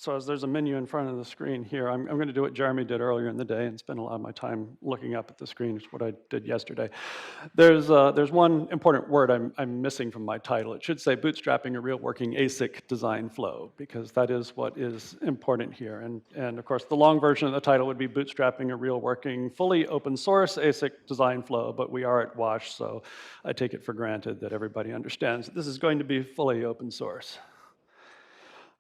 So as there's a menu in front of the screen here, I'm going to do what Jeremy did earlier in the day and spend a lot of my time looking up at the screen, which is what I did yesterday. There's one important word I'm missing from my title. It should say bootstrapping a real working ASIC design flow, because that is what is important here. And of course, the long version of the title would be bootstrapping a real working, fully open source ASIC design flow, but we are at WOSH, so I take it for granted that everybody understands that this is going to be fully open source.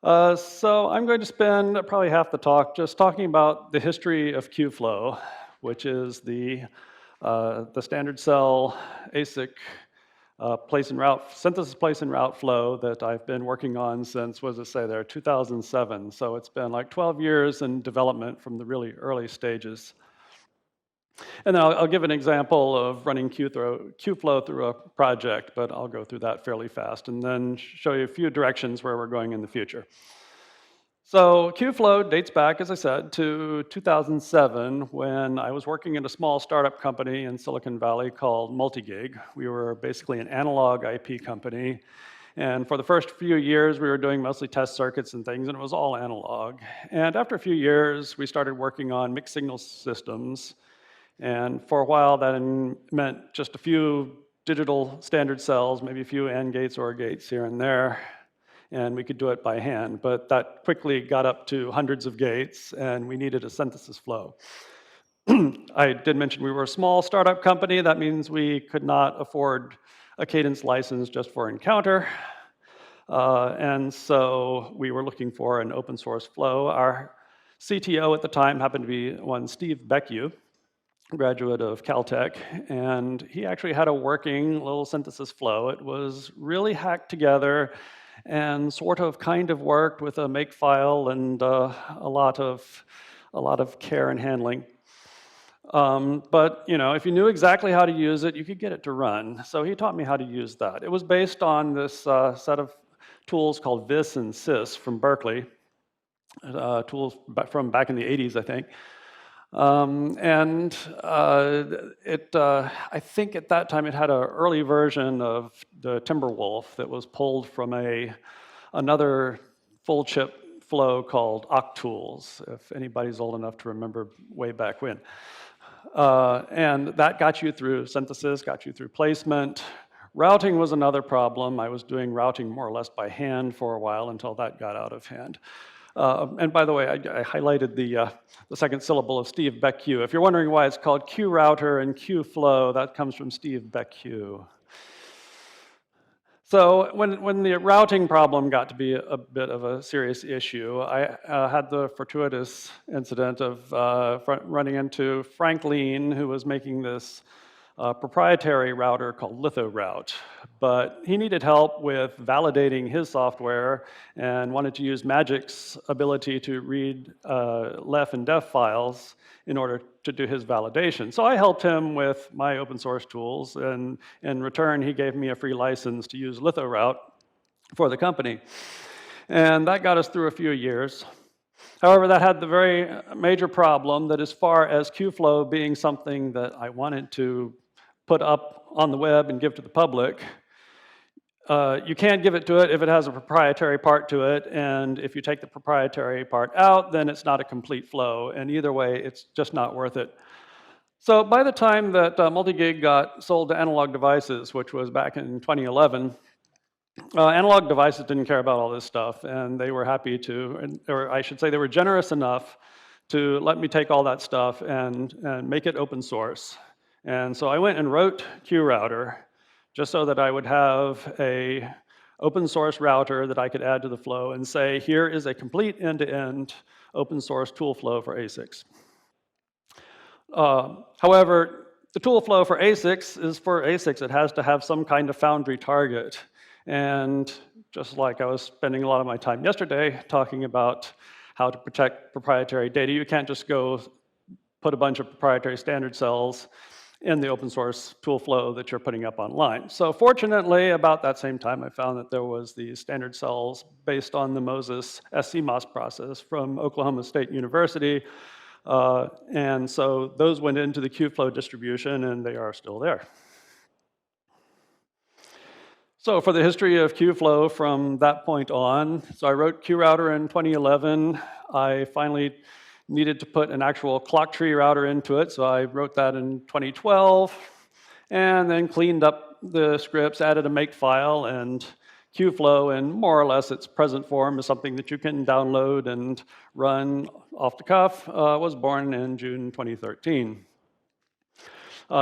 So I'm going to spend probably half the talk just talking about the history of Qflow, which is the standard cell ASIC synthesis place and route flow that I've been working on since, what does it say there, 2007. So it's been like 12 years in development from the really early stages. And then I'll give an example of running Qflow through a project, but I'll go through that fairly fast, and then show you a few directions where we're going in the future. So Qflow dates back, as I said, to 2007, when I was working in a small startup company in Silicon Valley called Multigig. We were basically an analog IP company. And for the first few years, we were doing mostly test circuits and things, and it was all analog. And after a few years, we started working on mixed signal systems. And for a while, that meant just a few digital standard cells, maybe a few AND gates or gates here and there, and we could do it by hand. But that quickly got up to hundreds of gates, and we needed a synthesis flow. I did mention we were a small startup company. That means we could not afford a Cadence license just for Encounter. And so we were looking for an open source flow. Our CTO at the time happened to be one Steve Beckew, graduate of Caltech, and he actually had a working little synthesis flow. It was really hacked together and sort of kind of worked with a makefile and a lot of care and handling. But if you knew exactly how to use it, you could get it to run. So he taught me how to use that. It was based on this set of tools called VIS and SYS from Berkeley, tools from back in the 80s, I think. I think at that time it had an early version of the Timberwolf that was pulled from another full chip flow called Octools, if anybody's old enough to remember way back when. And that got you through synthesis, got you through placement. Routing was another problem. I was doing routing more or less by hand for a while until that got out of hand. And by the way, I highlighted the second syllable of Steve Beckew. If you're wondering why it's called Qrouter and Qflow, that comes from Steve Beckew. So when the routing problem got to be a bit of a serious issue, I had the fortuitous incident of running into Frank Lean, who was making this proprietary router called LithoRoute, but he needed help with validating his software and wanted to use Magic's ability to read LEF and DEF files in order to do his validation. So I helped him with my open source tools, and in return, he gave me a free license to use LithoRoute for the company. And that got us through a few years. However, that had the very major problem that as far as Qflow being something that I wanted to put up on the web and give to the public, you can't give it to it if it has a proprietary part to it, and if you take the proprietary part out, then it's not a complete flow, and either way, it's just not worth it. So by the time that Multigig got sold to Analog Devices, which was back in 2011, Analog Devices didn't care about all this stuff, and they were happy to, or I should say they were generous enough to let me take all that stuff and make it open source. And so I went and wrote Qrouter just so that I would have a open source router that I could add to the flow and say, here is a complete end-to-end open source tool flow for ASICs. However, the tool flow for ASICs is for ASICs. It has to have some kind of foundry target. And just like I was spending a lot of my time yesterday talking about how to protect proprietary data, you can't just go put a bunch of proprietary standard cells in the open source tool flow that you're putting up online. So fortunately, about that same time, I found that there was these standard cells based on the Moses SCMOS process from Oklahoma State University. And so those went into the Qflow distribution, and they are still there. So for the history of Qflow from that point on, so I wrote QRouter in 2011. I finally needed to put an actual clock tree router into it, so I wrote that in 2012, and then cleaned up the scripts, added a makefile, and Qflow in more or less its present form is something that you can download and run off the cuff, was born in June 2013.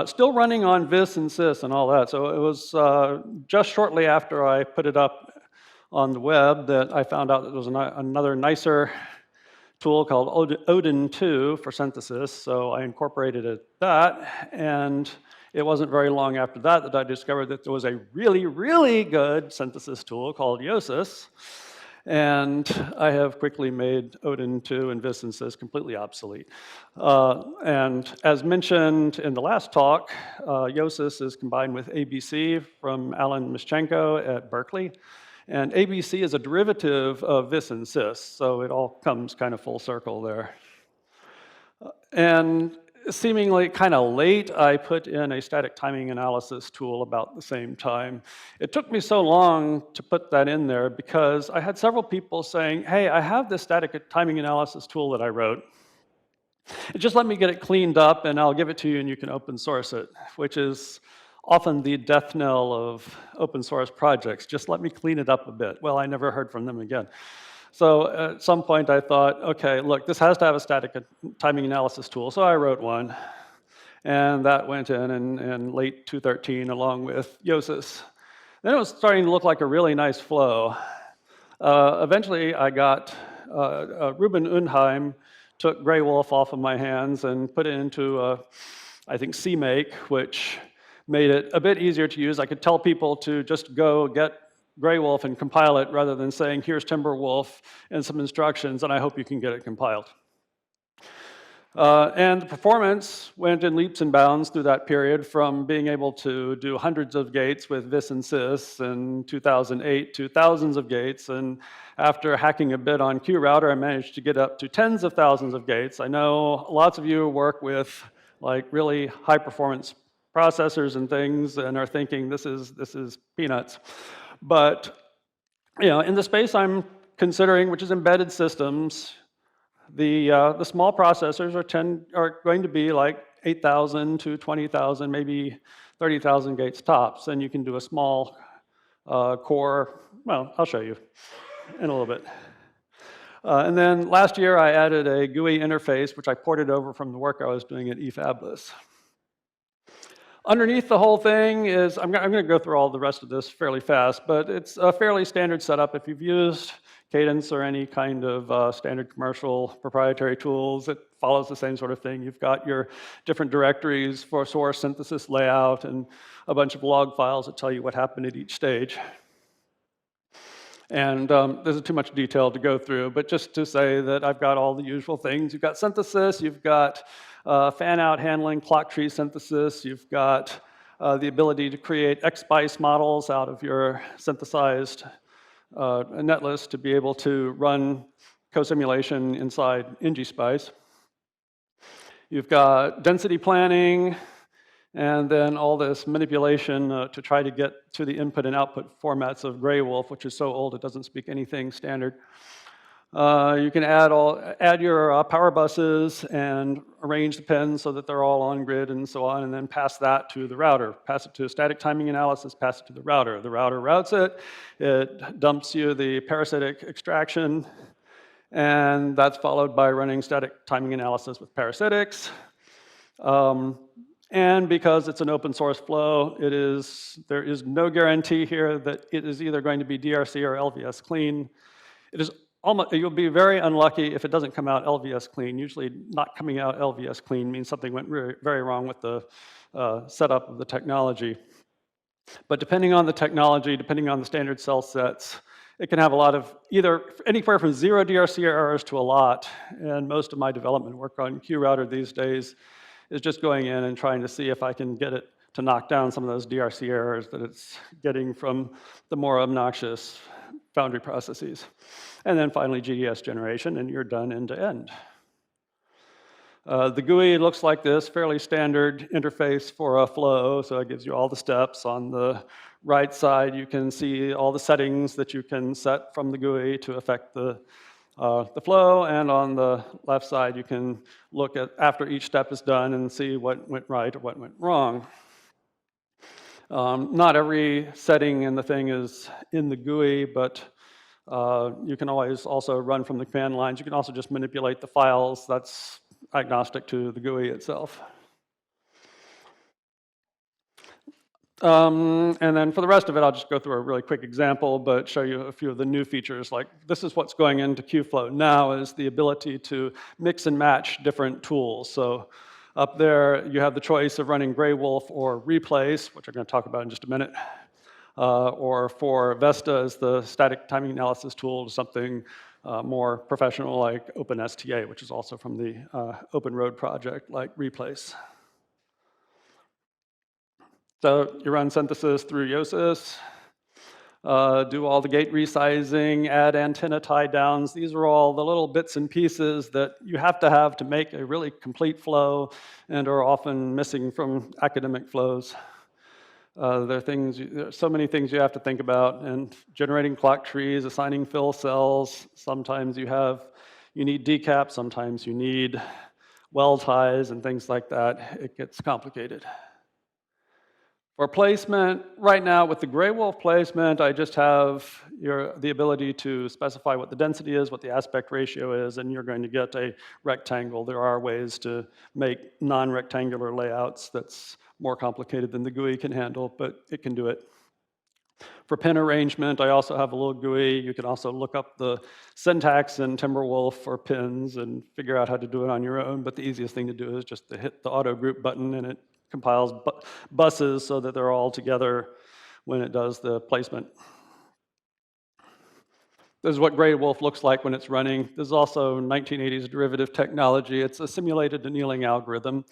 Still running on vis and sys and all that. So it was just shortly after I put it up on the web that I found out that there was another nicer tool called Odin 2 for synthesis. So I incorporated that, and it wasn't very long after that that I discovered that there was a really, really good synthesis tool called WOSH. And I have quickly made Odin 2 and vis and sys completely obsolete. And as mentioned in the last talk, WOSH is combined with ABC from Alan Mischenko at Berkeley. And ABC is a derivative of vis and sys, so it all comes kind of full circle there. And seemingly kind of late, I put in a static timing analysis tool about the same time. It took me so long to put that in there because I had several people saying, hey, I have this static timing analysis tool that I wrote. Just let me get it cleaned up and I'll give it to you and you can open source it, which is often the death knell of open source projects. Just let me clean it up a bit. Well, I never heard from them again. So at some point I thought, okay, look, this has to have a static timing analysis tool. So I wrote one, and that went in late 2013 along with WOSH. Then it was starting to look like a really nice flow. Eventually I got, Ruben Undheim took Grey Wolf off of my hands and put it into, I think, CMake, which made it a bit easier to use. I could tell people to just go get Grey Wolf and compile it rather than saying, here's Timberwolf and some instructions, and I hope you can get it compiled. And the performance went in leaps and bounds through that period from being able to do hundreds of gates with vis and sys in 2008 to thousands of gates. And after hacking a bit on QRouter, I managed to get up to tens of thousands of gates. I know lots of you work with like really high performance processors and things and are thinking this is peanuts. But in the space I'm considering, which is embedded systems, the small processors are going to be like 8,000 to 20,000, maybe 30,000 gates tops, and you can do a small core. Well, I'll show you in a little bit. And then last year I added a GUI interface, which I ported over from the work I was doing at eFabless. Underneath the whole thing is, I'm going to go through all the rest of this fairly fast, but it's a fairly standard setup. If you've used Cadence or any kind of standard commercial proprietary tools, it follows the same sort of thing. You've got your different directories for source, synthesis, layout, and a bunch of log files that tell you what happened at each stage. And this is too much detail to go through, but just to say that I've got all the usual things. You've got synthesis, you've got fan-out handling, clock tree synthesis, you've got the ability to create XSpice models out of your synthesized netlist to be able to run co-simulation inside ngSpice. You've got density planning, and then all this manipulation to try to get to the input and output formats of Grey Wolf, which is so old it doesn't speak anything standard. You can add your power buses and arrange the pins so that they're all on grid and so on, and then pass that to the router. Pass it to a static timing analysis, pass it to the router. The router routes it, it dumps you the parasitic extraction, and that's followed by running static timing analysis with parasitics. And because it's an open source flow, there is no guarantee here that it is either going to be DRC or LVS clean. You'll be very unlucky if it doesn't come out LVS clean. Usually not coming out LVS clean means something went very, very wrong with the setup of the technology. But depending on the technology, depending on the standard cell sets, it can have a lot of anywhere from 0 DRC errors to a lot. And most of my development work on QRouter these days is just going in and trying to see if I can get it to knock down some of those DRC errors that it's getting from the more obnoxious foundry processes. And then finally GDS generation, and you're done end to end. The GUI looks like this, fairly standard interface for a flow, so it gives you all the steps. On the right side, you can see all the settings that you can set from the GUI to affect the flow, and on the left side, you can look at after each step is done and see what went right or what went wrong. Not every setting in the thing is in the GUI, but you can always also run from the command lines. You can also just manipulate the files. That's agnostic to the GUI itself. And then for the rest of it, I'll just go through a really quick example, but show you a few of the new features. Like this is what's going into Qflow now, is the ability to mix and match different tools. So up there, you have the choice of running Grey Wolf or Replace, which I'm going to talk about in just a minute. Or for Vesta as the static timing analysis tool to something more professional like OpenSTA, which is also from the Open Road project, like Replace. So you run synthesis through Yosis, do all the gate resizing, add antenna tie downs. These are all the little bits and pieces that you have to make a really complete flow and are often missing from academic flows. There are so many things you have to think about, and generating clock trees, assigning fill cells. Sometimes you need decap, sometimes you need well ties and things like that. It gets complicated. For placement, right now with the Grey Wolf placement, I just have the ability to specify what the density is, what the aspect ratio is, and you're going to get a rectangle. There are ways to make non-rectangular layouts that's more complicated than the GUI can handle, but it can do it. For pin arrangement, I also have a little GUI. You can also look up the syntax in Timberwolf for pins and figure out how to do it on your own, but the easiest thing to do is just to hit the auto group button, and it compiles buses so that they're all together when it does the placement. This is what Grey Wolf looks like when it's running. This is also 1980s derivative technology. It's a simulated annealing algorithm.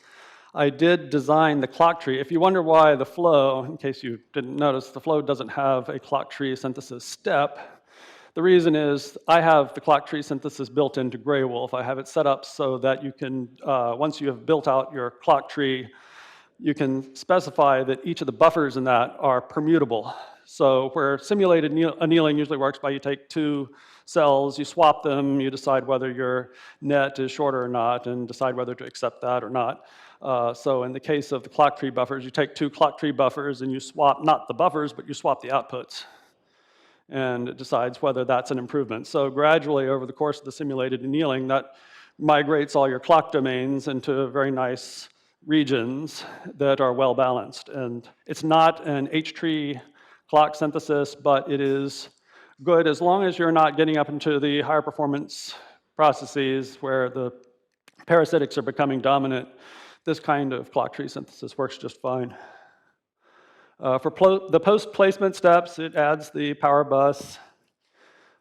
I did design the clock tree. If you wonder why the flow, in case you didn't notice, the flow doesn't have a clock tree synthesis step. The reason is I have the clock tree synthesis built into Grey Wolf. I have it set up so that you can, once you have built out your clock tree, you can specify that each of the buffers in that are permutable. So where simulated annealing usually works by you take two cells, you swap them, you decide whether your net is shorter or not, and decide whether to accept that or not. So in the case of the clock tree buffers, you take two clock tree buffers and you swap not the buffers, but you swap the outputs. And it decides whether that's an improvement. So gradually over the course of the simulated annealing, that migrates all your clock domains into very nice regions that are well balanced. And it's not an H-tree clock synthesis, but it is good as long as you're not getting up into the higher performance processes where the parasitics are becoming dominant. This kind of clock tree synthesis works just fine. For the post-placement steps, it adds the power bus.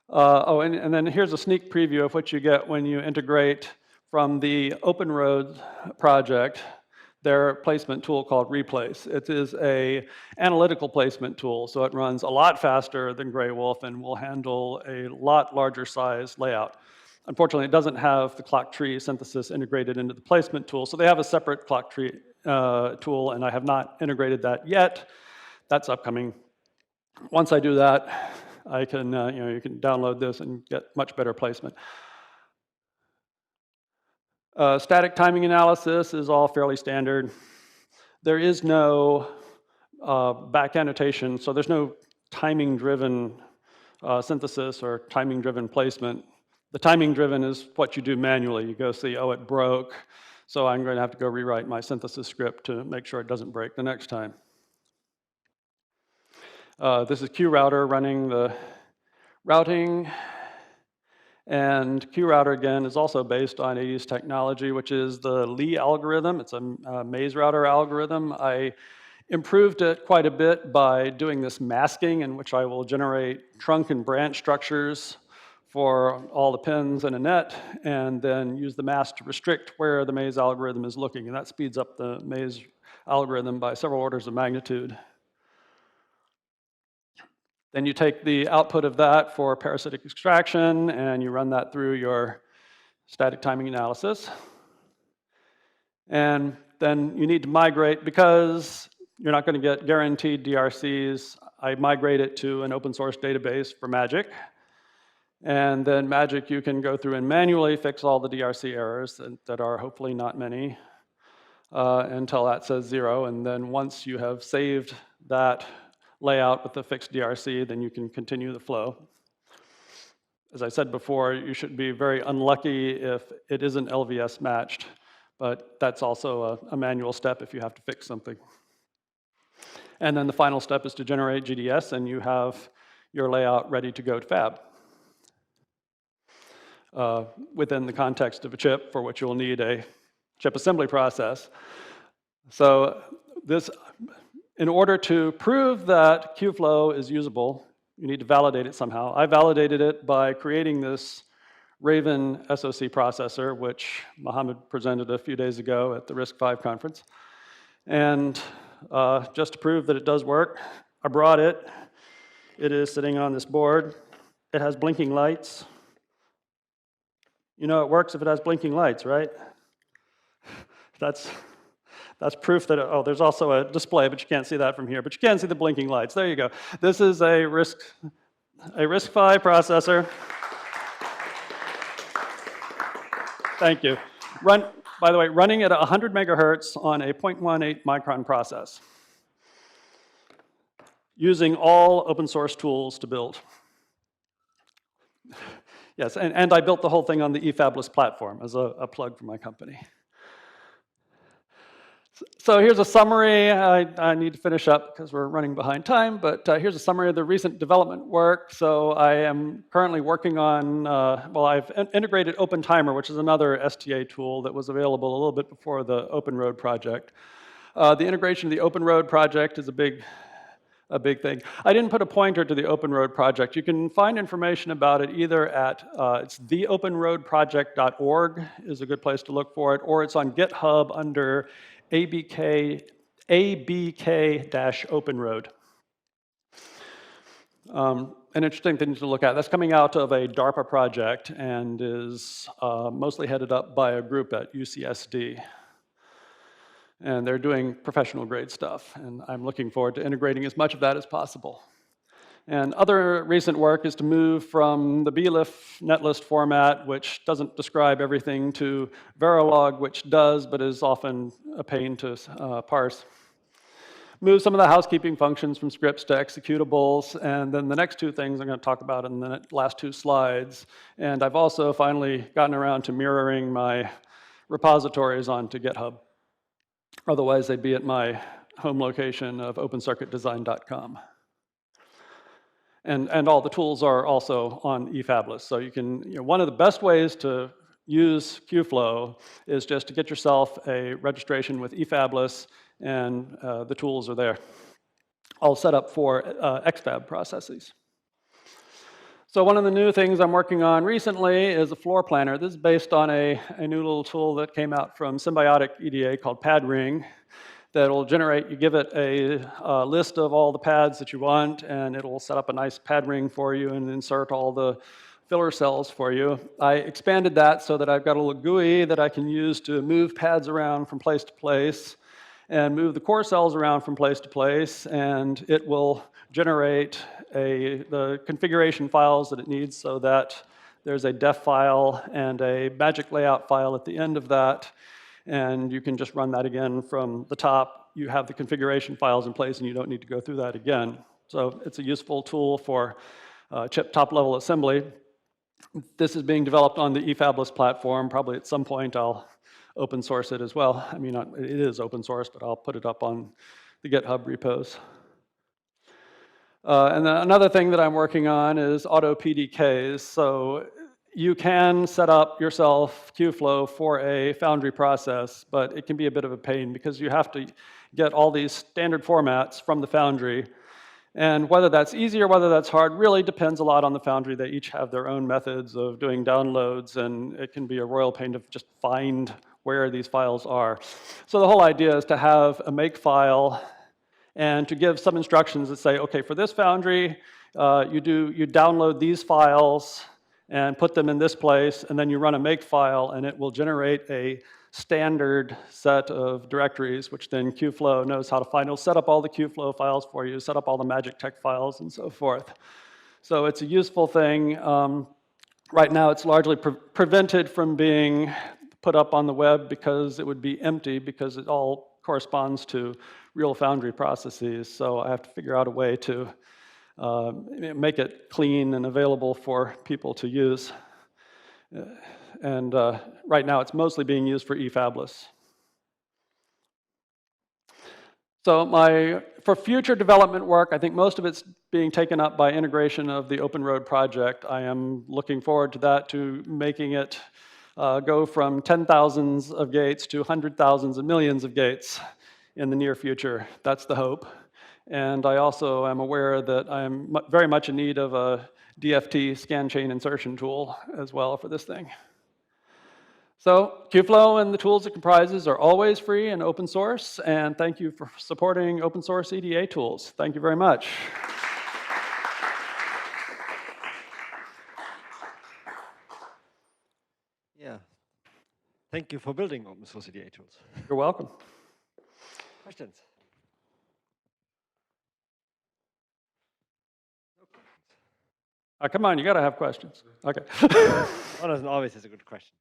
And then here's a sneak preview of what you get when you integrate from the Open Road project their placement tool called Replace. It is an analytical placement tool, so it runs a lot faster than Grey Wolf and will handle a lot larger size layout. Unfortunately, it doesn't have the clock tree synthesis integrated into the placement tool, so they have a separate clock tree tool, and I have not integrated that yet. That's upcoming. Once I do that, I can, you can download this and get much better placement. Static timing analysis is all fairly standard. There is no back annotation, so there's no timing-driven synthesis or timing-driven placement. The timing-driven is what you do manually. You go see, oh, it broke, so I'm going to have to go rewrite my synthesis script to make sure it doesn't break the next time. This is QRouter running the routing. And QRouter, again, is also based on 80s technology, which is the Lee algorithm. It's a maze router algorithm. I improved it quite a bit by doing this masking, in which I will generate trunk and branch structures for all the pins in a net, and then use the mask to restrict where the maze algorithm is looking. And that speeds up the maze algorithm by several orders of magnitude. Then you take the output of that for parasitic extraction, and you run that through your static timing analysis. And then you need to migrate, because you're not going to get guaranteed DRCs. I migrate it to an open source database for Magic. And then Magic, you can go through and manually fix all the DRC errors that are hopefully not many until that says 0. And then once you have saved that layout with the fixed DRC, then you can continue the flow. As I said before, you should be very unlucky if it isn't LVS matched, but that's also a manual step if you have to fix something. And then the final step is to generate GDS, and you have your layout ready to go to fab. Within the context of a chip, for which you'll need a chip assembly process. So this, in order to prove that Qflow is usable, you need to validate it somehow. I validated it by creating this Raven SoC processor, which Mohammed presented a few days ago at the RISC-V conference. And just to prove that it does work, I brought it. It is sitting on this board. It has blinking lights. You know it works if it has blinking lights, right? That's proof that, oh, there's also a display, but you can't see that from here. But you can see the blinking lights. There you go. This is a RISC-V processor. Thank you. By the way, running at 100 megahertz on a 0.18 micron process, using all open source tools to build. Yes, and I built the whole thing on the eFabless platform as a plug for my company. So here's a summary. I need to finish up because we're running behind time, but here's a summary of the recent development work. So I am currently working on, well, I've integrated OpenTimer, which is another STA tool that was available a little bit before the Open Road project. The integration of the Open Road project is a big thing. I didn't put a pointer to the Open Road project. You can find information about it either at, it's theopenroadproject.org is a good place to look for it, or it's on GitHub under ABK-OpenRoad. An interesting thing to look at. That's coming out of a DARPA project and is mostly headed up by a group at UCSD. And they're doing professional grade stuff, and I'm looking forward to integrating as much of that as possible. And other recent work is to move from the blif netlist format, which doesn't describe everything, to Verilog, which does, but is often a pain to parse. Move some of the housekeeping functions from scripts to executables, and then the next two things I'm going to talk about in the last two slides. And I've also finally gotten around to mirroring my repositories onto GitHub. Otherwise, they'd be at my home location of opencircuitdesign.com. And all the tools are also on eFabless. So you can, one of the best ways to use Qflow is just to get yourself a registration with eFabless, and the tools are there, all set up for XFAB processes. So one of the new things I'm working on recently is a floor planner. This is based on a new little tool that came out from Symbiotic EDA called PadRing that will generate, you give it a list of all the pads that you want, and it'll set up a nice pad ring for you and insert all the filler cells for you. I expanded that so that I've got a little GUI that I can use to move pads around from place to place and move the core cells around from place to place, and it will generate the configuration files that it needs so that there's a def file and a magic layout file at the end of that, and you can just run that again from the top. You have the configuration files in place, and you don't need to go through that again. So it's a useful tool for chip top-level assembly. This is being developed on the eFabless platform. Probably at some point I'll open source it as well. I mean, it is open source, but I'll put it up on the GitHub repos. And then another thing that I'm working on is auto PDKs. So you can set up yourself Qflow for a Foundry process, but it can be a bit of a pain because you have to get all these standard formats from the Foundry. And whether that's easy or whether that's hard really depends a lot on the Foundry. They each have their own methods of doing downloads, and it can be a royal pain to just find where these files are. So the whole idea is to have a make and to give some instructions that say, okay, for this Foundry, you download these files and put them in this place, and then you run a make file, and it will generate a standard set of directories, which then Qflow knows how to find. It'll set up all the Qflow files for you, set up all the magic tech files, and so forth. So it's a useful thing. Right now, it's largely prevented from being put up on the web because it would be empty, because it all corresponds to real Foundry processes. So I have to figure out a way to make it clean and available for people to use. And right now, it's mostly being used for eFabless. So for future development work, I think most of it's being taken up by integration of the Open Road project. I am looking forward to that, to making it go from 10,000s of gates to 100,000s and millions of gates in the near future. That's the hope. And I also am aware that I'm very much in need of a DFT scan chain insertion tool as well for this thing. So Qflow and the tools it comprises are always free and open source, and thank you for supporting open source EDA tools. Thank you very much. Yeah. Thank you for building open source EDA tools. You're welcome. Questions? Oh, come on, you got to have questions. Okay. One doesn't always has a good question.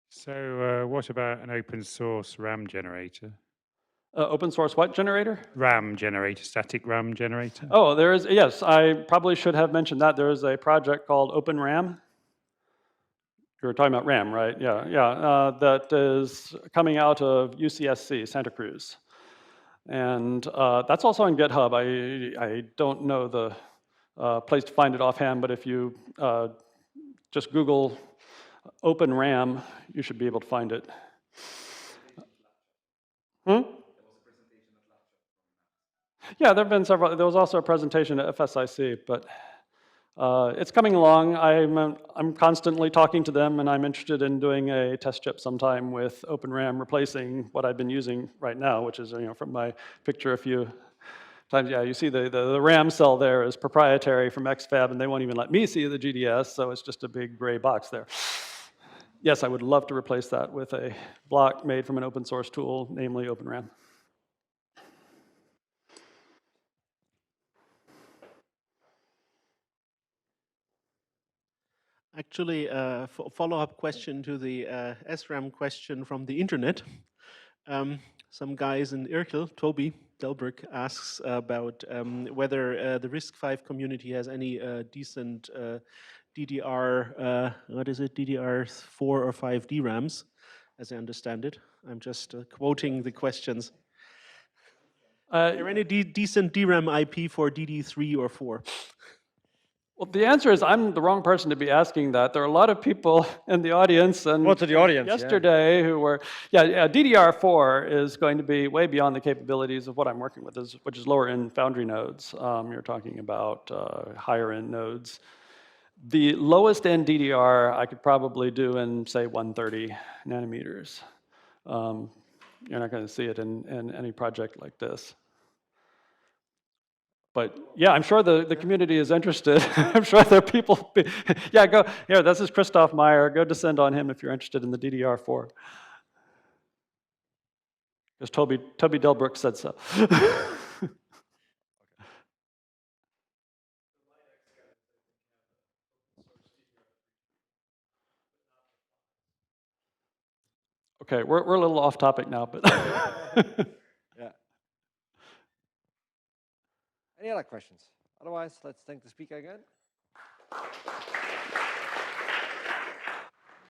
So what about an open source RAM generator? Open source what generator? RAM generator, static RAM generator? Oh, there is, yes, I probably should have mentioned that. There is a project called OpenRAM. You were talking about RAM, right? Yeah. That is coming out of UCSC, Santa Cruz. And that's also on GitHub. I don't know the place to find it offhand, but if you just Google OpenRAM, you should be able to find it. Yeah, there have been several. There was also a presentation at FSIC, but it's coming along. I'm constantly talking to them, and I'm interested in doing a test chip sometime with OpenRAM, replacing what I've been using right now, which is, from my picture a few times. Yeah, you see the RAM cell there is proprietary from XFAB, and they won't even let me see the GDS, so it's just a big gray box there. Yes, I would love to replace that with a block made from an open source tool, namely OpenRAM. Actually, a follow-up question to the SRAM question from the internet. Some guys in Irkel, Toby Delbruck, asks about whether the RISC-V community has any decent DDR, what is it, DDR4 or 5 DRAMs, as I understand it. I'm just quoting the questions. Are there any decent DRAM IP for DD3 or 4? Well, the answer is I'm the wrong person to be asking that. There are a lot of people in the audience and yesterday who were, DDR4 is going to be way beyond the capabilities of what I'm working with, which is lower end Foundry nodes. You're talking about higher end nodes. The lowest end DDR I could probably do in, say, 130 nanometers. You're not going to see it in any project like this. But yeah, I'm sure the community is interested. I'm sure there are people. Yeah, go here. This is Christoph Meyer. Go descend on him if you're interested in the DDR4. Because Toby Delbruck said so. Okay, we're a little off topic now, but. Yeah. Any other questions? Otherwise, let's thank the speaker again.